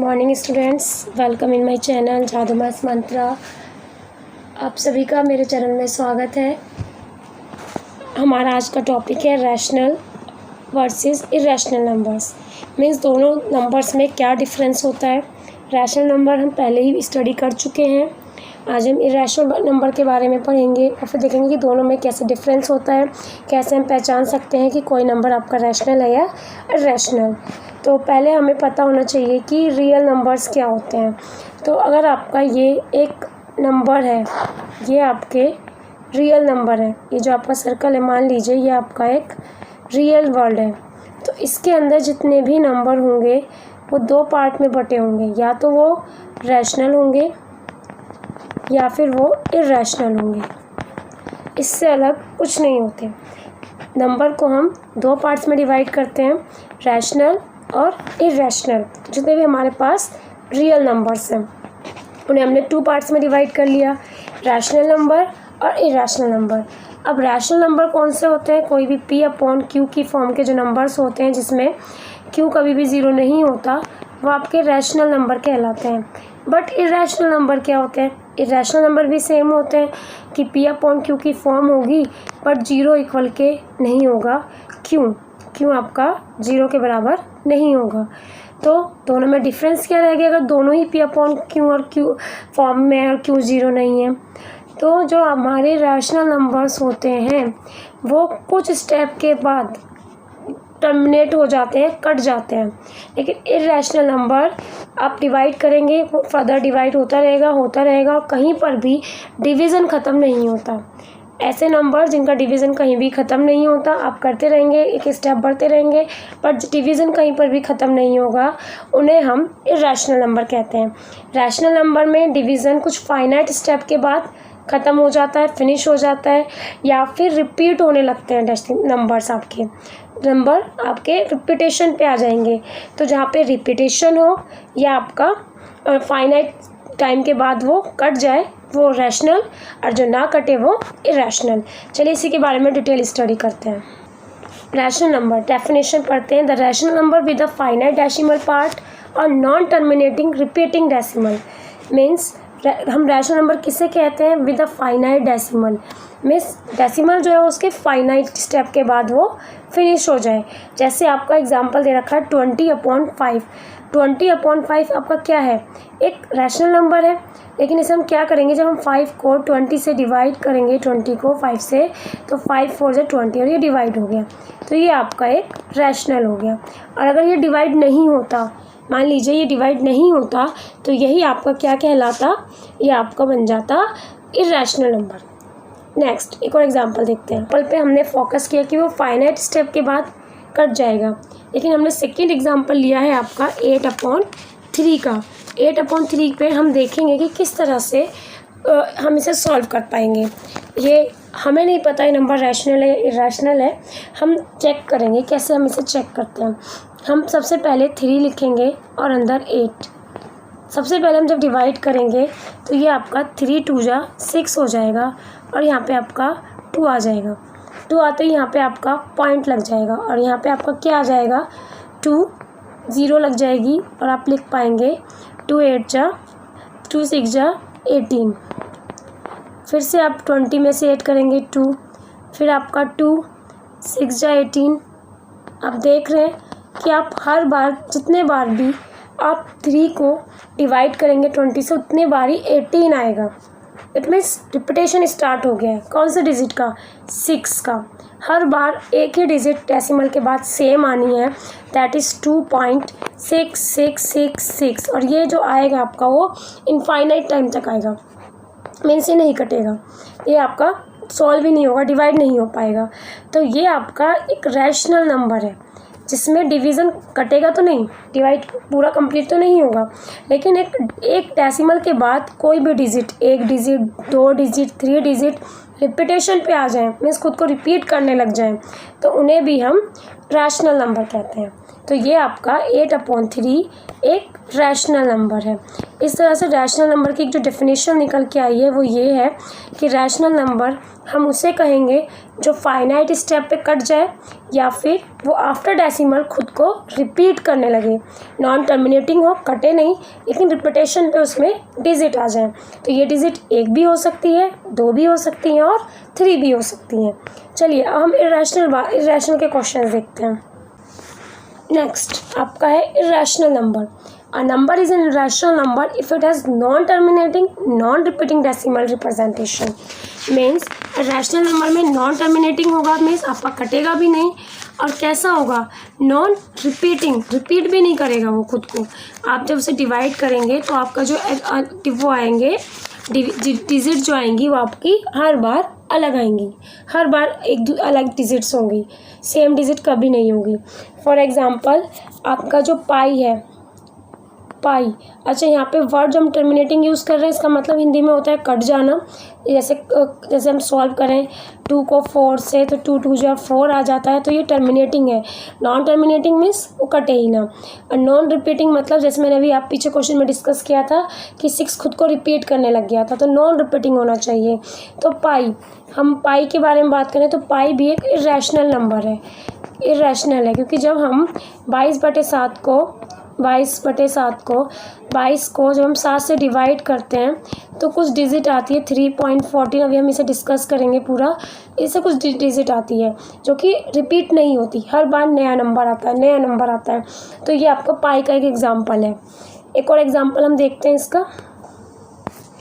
Morning students, welcome in my channel जादू maths मंत्रा। आप सभी का मेरे चैनल में स्वागत है। हमारा आज का टॉपिक है rational versus irrational numbers. Means दोनों नंबर्स में क्या डिफरेंस होता है। रैशनल नंबर हम पहले ही स्टडी कर चुके हैं। आज हम इरेशनल नंबर के बारे में पढ़ेंगे और फिर देखेंगे कि दोनों में कैसे डिफरेंस होता है, कैसे हम पहचान सकते हैं कि कोई नंबर आपका रैशनल है या इरेशनल। तो पहले हमें पता होना चाहिए कि रियल नंबर्स क्या होते हैं। तो अगर आपका ये एक नंबर है, ये आपके रियल नंबर है, ये जो आपका सर्कल है मान लीजिए ये आपका एक रियल वर्ल्ड है। तो इसके अंदर जितने भी नंबर होंगे वो दो पार्ट में बटे होंगे, या तो वो रैशनल होंगे या फिर वो इरेशनल होंगे। इससे अलग कुछ नहीं होते। नंबर को हम दो पार्ट्स में डिवाइड करते हैं, रैशनल और इरेशनल। जितने भी हमारे पास रियल नंबर्स हैं उन्हें हमने टू पार्ट्स में डिवाइड कर लिया, रैशनल नंबर और इरेशनल नंबर। अब रैशनल नंबर कौन से होते हैं? कोई भी P/Q की फॉर्म के जो नंबर्स होते हैं जिसमें Q कभी भी ज़ीरो नहीं होता, वो आपके रैशनल नंबर कहलाते हैं। बट इरेशनल नंबर क्या होते हैं? इरेशनल नंबर भी सेम होते हैं कि P/Q की फॉर्म होगी बट जीरो इक्वल के नहीं होगा। क्यों आपका जीरो के बराबर नहीं होगा। तो दोनों में डिफरेंस क्या रहेगा? अगर दोनों ही P/Q और Q फॉर्म में है और Q जीरो नहीं है, तो जो हमारे रैशनल नंबर्स होते हैं वो कुछ स्टेप के बाद टर्मिनेट हो जाते हैं, कट जाते हैं। लेकिन इरेशनल नंबर आप डिवाइड करेंगे, वो फर्दर डिवाइड होता रहेगा और कहीं पर भी डिवीज़न ख़त्म नहीं होता। ऐसे नंबर जिनका डिवीज़न कहीं भी ख़त्म नहीं होता, आप करते रहेंगे, एक स्टेप बढ़ते रहेंगे, पर डिवीज़न कहीं पर भी ख़त्म नहीं होगा, उन्हें हम इरेशनल नंबर कहते हैं। रैशनल नंबर में डिवीज़न कुछ फाइनाइट स्टेप के बाद ख़त्म हो जाता है, फिनिश हो जाता है, या फिर रिपीट होने लगते हैं। नंबर आपके रिपीटेशन पे आ जाएंगे। तो जहाँ पे रिपीटेशन हो या आपका फाइनाइट टाइम के बाद वो कट जाए, वो रैशनल, और जो ना कटे वो इरेशनल। चलिए इसी के बारे में डिटेल स्टडी करते हैं। रैशनल नंबर डेफिनेशन पढ़ते हैं। The rational number with the finite decimal part और non terminating repeating decimal. Means हम रैशनल नंबर किसे कहते हैं? With a finite decimal. Means decimal जो है उसके फाइनाइट स्टेप के बाद वो फिनिश हो जाए। जैसे आपका एग्जांपल दे रखा है 20/5। 20/5 आपका क्या है? एक रैशनल नंबर है, लेकिन इसे हम क्या करेंगे, जब हम 5 को 20 से डिवाइड करेंगे, 20 को 5 से, तो 5 4 से 20 और ये डिवाइड हो गया, तो ये आपका एक रैशनल हो गया। और अगर ये डिवाइड नहीं होता, मान लीजिए ये डिवाइड नहीं होता, तो यही आपका क्या कहलाता? ये आपका बन जाता इरेशनल नंबर। नेक्स्ट एक और एग्जांपल देखते हैं। एग्जांपल पे हमने फोकस किया कि वो फाइनाइट स्टेप के बाद कट जाएगा, लेकिन हमने सेकंड एग्जांपल लिया है आपका 8/3 का। 8/3 पे हम देखेंगे कि किस तरह से हम इसे सॉल्व कर पाएंगे। ये हमें नहीं पता ये नंबर रैशनल है इरेशनल है, हम चेक करेंगे कैसे हम इसे चेक करते हैं। हम सबसे पहले 3 लिखेंगे और अंदर 8। सबसे पहले हम जब डिवाइड करेंगे तो ये आपका 3 2 जा 6 हो जाएगा और यहाँ पे आपका 2 आ जाएगा। 2 आते ही यहाँ पे आपका पॉइंट लग जाएगा और यहाँ पे आपका क्या आ जाएगा? 2 0 लग जाएगी और आप लिख पाएंगे 2 8 जा 2 6 जा 18। फिर से आप 20 में से 8 करेंगे 2, फिर आपका 2 6 जा 18। आप देख रहे हैं कि आप हर बार जितने बार भी आप 3 को डिवाइड करेंगे 20 से, उतने बार ही 18 आएगा। इट मीन्स रिपीटेशन स्टार्ट हो गया है। कौन से डिजिट का? 6 का। हर बार एक ही डिजिट डेसिमल के बाद सेम आनी है, दैट इज़ 2.6666 और ये जो आएगा आपका वो इनफाइनाइट टाइम तक आएगा। मीन्स ये नहीं कटेगा, ये आपका सॉल्व ही नहीं होगा, डिवाइड नहीं हो पाएगा। तो ये आपका एक रैशनल नंबर है जिसमें डिवीज़न कटेगा तो नहीं, डिवाइड पूरा कंप्लीट तो नहीं होगा, लेकिन एक डेसिमल के बाद कोई भी digit, 1 digit 2 digit 3 digit repetition पे आ जाएं, मीन्स खुद को रिपीट करने लग जाएं, तो उन्हें भी हम रैशनल नंबर कहते हैं। तो ये आपका 8/3 एक रैशनल नंबर है। इस तरह से रैशनल नंबर की जो डेफिनेशन निकल के आई है वो ये है कि रैशनल नंबर हम उसे कहेंगे जो फाइनाइट स्टेप पे कट जाए या फिर वो आफ्टर डेसिमल खुद को रिपीट करने लगे, नॉन टर्मिनेटिंग हो, कटे नहीं, लेकिन रिपीटेशन पे उसमें डिजिट आ जाए। तो ये डिजिट 1 भी हो सकती है, 2 भी हो सकती हैं और 3 भी हो सकती हैं। चलिए अब हम इरेशनल के क्वेश्चन देखते हैं। नेक्स्ट आपका है irrational number. A number is an irrational number if it has non-terminating, non-repeating decimal representation. Means irrational number में non-terminating होगा, means आपका कटेगा भी नहीं, और कैसा होगा, non-repeating, repeat भी नहीं करेगा वो खुद को। आप जब उसे डिवाइड करेंगे तो आपका जो वो आएंगे डिजिट जो आएंगी वो आपकी हर बार अलग आएंगी, हर बार एक अलग डिजिट्स होंगी, सेम डिजिट कभी नहीं होगी। फॉर एग्जांपल आपका जो पाई है, पाई, अच्छा यहाँ पे वर्ड जो हम टर्मिनेटिंग यूज़ कर रहे हैं इसका मतलब हिंदी में होता है कट जाना। जैसे हम सॉल्व करें 2 को 4 से तो 2 2 जो 4 आ जाता है, तो ये टर्मिनेटिंग है। नॉन टर्मिनेटिंग मीन्स वो कटे ही ना। और नॉन रिपीटिंग मतलब जैसे मैंने अभी आप पीछे क्वेश्चन में डिस्कस किया था कि 6 खुद को रिपीट करने लग गया था, तो नॉन रिपीटिंग होना चाहिए। तो पाई, हम पाई के बारे में बात करें तो पाई भी एक इरेशनल नंबर है, इरेशनल है, क्योंकि जब हम 22/7 को जब हम 7 से डिवाइड करते हैं तो कुछ डिजिट आती है 3.14, अभी हम इसे डिस्कस करेंगे पूरा। इससे कुछ डिजिट आती है जो कि रिपीट नहीं होती, हर बार नया नंबर आता है, तो ये आपका पाई का एक एग्जांपल है। एक और एग्जांपल हम देखते हैं इसका।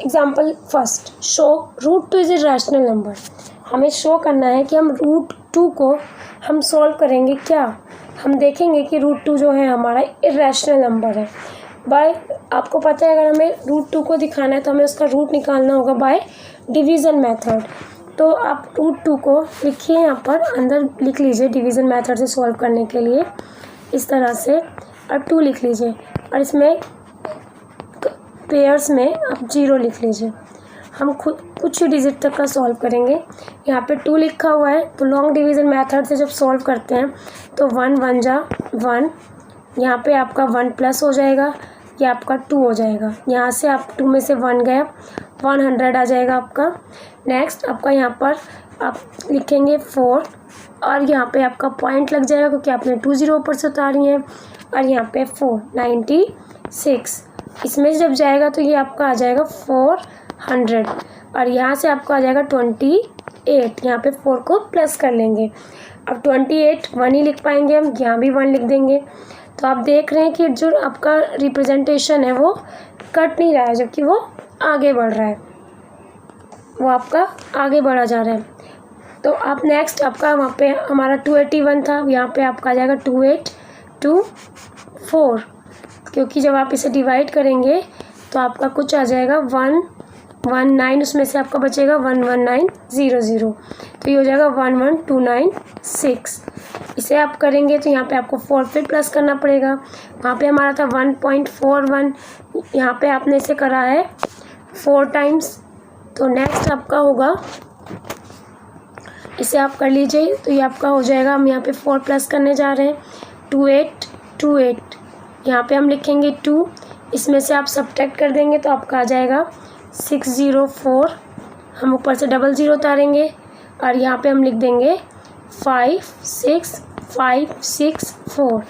Example first, show √2 is a rational number. हमें शो करना है कि हम √2 को हम सॉल्व करेंगे क्या, हम देखेंगे कि √2 जो है हमारा इरेशनल नंबर है। बाय, आपको पता है अगर हमें √2 को दिखाना है तो हमें उसका रूट निकालना होगा बाय डिवीज़न मेथड। तो आप √2 को लिखिए, यहाँ पर अंदर लिख लीजिए डिवीज़न मेथड से सॉल्व करने के लिए इस तरह से, और 2 लिख लीजिए, और इसमें पेयर्स में आप 0 लिख लीजिए। हम खुद कुछ ही डिजिट तक का सॉल्व करेंगे। यहाँ पे 2 लिखा हुआ है, तो लॉन्ग डिवीज़न मेथड से जब सॉल्व करते हैं तो 1 1 जा 1, यहाँ पे आपका 1 प्लस हो जाएगा, ये आपका 2 हो जाएगा। यहाँ से आप 2 में से 1 गया, 100 आ जाएगा आपका। नेक्स्ट आपका यहाँ पर आप लिखेंगे 4, और यहाँ पे आपका पॉइंट लग जाएगा क्योंकि आपने 2 0 ऊपर से उतारी है, और यहाँ पे 4 96, इसमें जब जाएगा तो ये आपका आ जाएगा 400, और यहाँ से आपको आ जाएगा 28, यहाँ पे 4 को प्लस कर लेंगे। अब 28 1 ही लिख पाएंगे हम, यहाँ भी 1 लिख देंगे। तो आप देख रहे हैं कि जो आपका रिप्रेजेंटेशन है वो कट नहीं रहा है, जबकि वो आगे बढ़ रहा है, वो आपका आगे बढ़ा जा रहा है। तो आप नेक्स्ट आपका वहाँ पे हमारा 281 था, यहाँ पे आपका आ जाएगा 2824, क्योंकि जब आप इसे डिवाइड करेंगे तो आपका कुछ आ जाएगा 119, उसमें से आपका बचेगा 11900, तो ये हो जाएगा 11296। इसे आप करेंगे तो यहाँ पे आपको 4 फिर प्लस करना पड़ेगा। वहाँ पे हमारा था 1.41, यहाँ पे आपने इसे करा है 4 टाइम्स। तो नेक्स्ट आपका होगा, इसे आप कर लीजिए, तो ये आपका हो जाएगा, हम यहाँ पे 4 प्लस करने जा रहे हैं 2828, यहाँ पे हम लिखेंगे 2, इसमें से आप सब्ट्रैक्ट कर देंगे तो आपका आ जाएगा 604, हम ऊपर से 00 उतारेंगे, और यहाँ पे हम लिख देंगे 56564।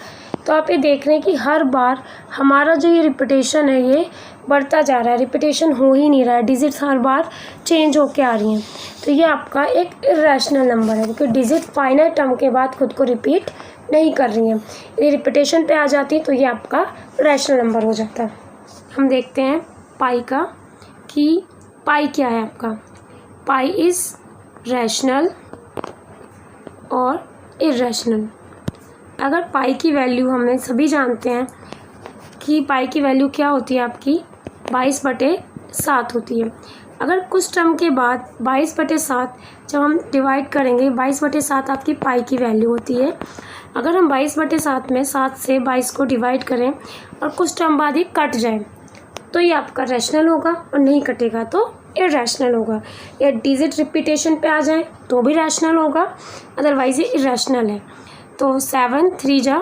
तो आप ये देख रहे हैं कि हर बार हमारा जो ये रिपीटेशन है ये बढ़ता जा रहा है, रिपीटेशन हो ही नहीं रहा है, डिजिट्स हर बार चेंज होके आ रही हैं। तो ये आपका एक इरेशनल नंबर है, क्योंकि डिजिट फाइनाइट टर्म के बाद खुद को रिपीट नहीं कर रही हैं। ये रिपीटेशन पे आ जाती है तो ये आपका रैशनल नंबर हो जाता है। हम देखते हैं पाई का, कि पाई क्या है आपका। पाई इज़ रैशनल और इरेशनल। अगर पाई की वैल्यू, हमें सभी जानते हैं कि पाई की वैल्यू क्या होती है आपकी, 22/7 होती है। अगर कुछ टर्म के बाद 22/7 जब हम डिवाइड करेंगे, 22/7 आपकी पाई की वैल्यू होती है। अगर हम 22/7 में 7 से 22 को डिवाइड करें और कुछ टर्म बाद ये कट जाए तो ये आपका रैशनल होगा, और नहीं कटेगा तो इरेशनल होगा। या डिजिट रिपीटेशन पे आ जाए तो भी रैशनल होगा, अदरवाइज ये इरेशनल है। तो 7 3 जा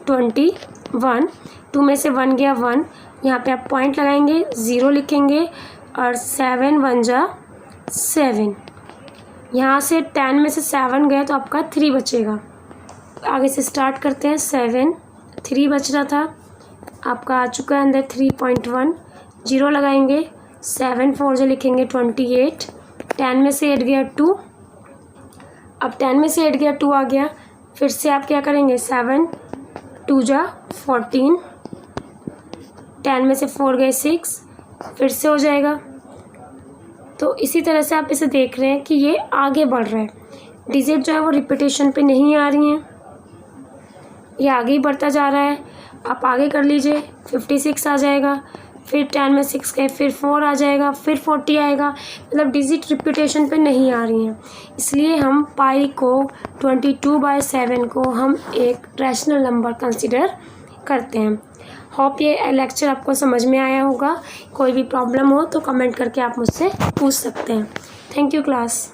21। 2 में से 1 गया 1, यहाँ पे आप पॉइंट लगाएंगे, 0 लिखेंगे और 7 1 जा 7। यहाँ से 10 में से 7 गया तो आपका 3 बचेगा। आगे से स्टार्ट करते हैं। 7 3 बच रहा था, आपका आ चुका है अंदर 3.1। 0 लगाएंगे, 7 4 जो लिखेंगे 28। 10 में से 8 गया 2, अब 10 में से 8 गया 2 आ गया। फिर से आप क्या करेंगे, 7 2 जा 14। 10 में से 4 गए 6, फिर से हो जाएगा। तो इसी तरह से आप इसे देख रहे हैं कि ये आगे बढ़ रहा है। डिजिट जो है वो रिपीटेशन पे नहीं आ रही हैं, ये आगे ही बढ़ता जा रहा है। आप आगे कर लीजिए, 56 आ जाएगा, फिर 10 में 6 गए, फिर 4 आ जाएगा, फिर 40 आएगा। मतलब डिजिट रिपीटेशन पे नहीं आ रही हैं, इसलिए हम पाई को 22/7 को हम एक रैशनल नंबर कंसिडर करते हैं। होप ये लेक्चर आपको समझ में आया होगा। कोई भी प्रॉब्लम हो तो कमेंट करके आप मुझसे पूछ सकते हैं। Thank you class.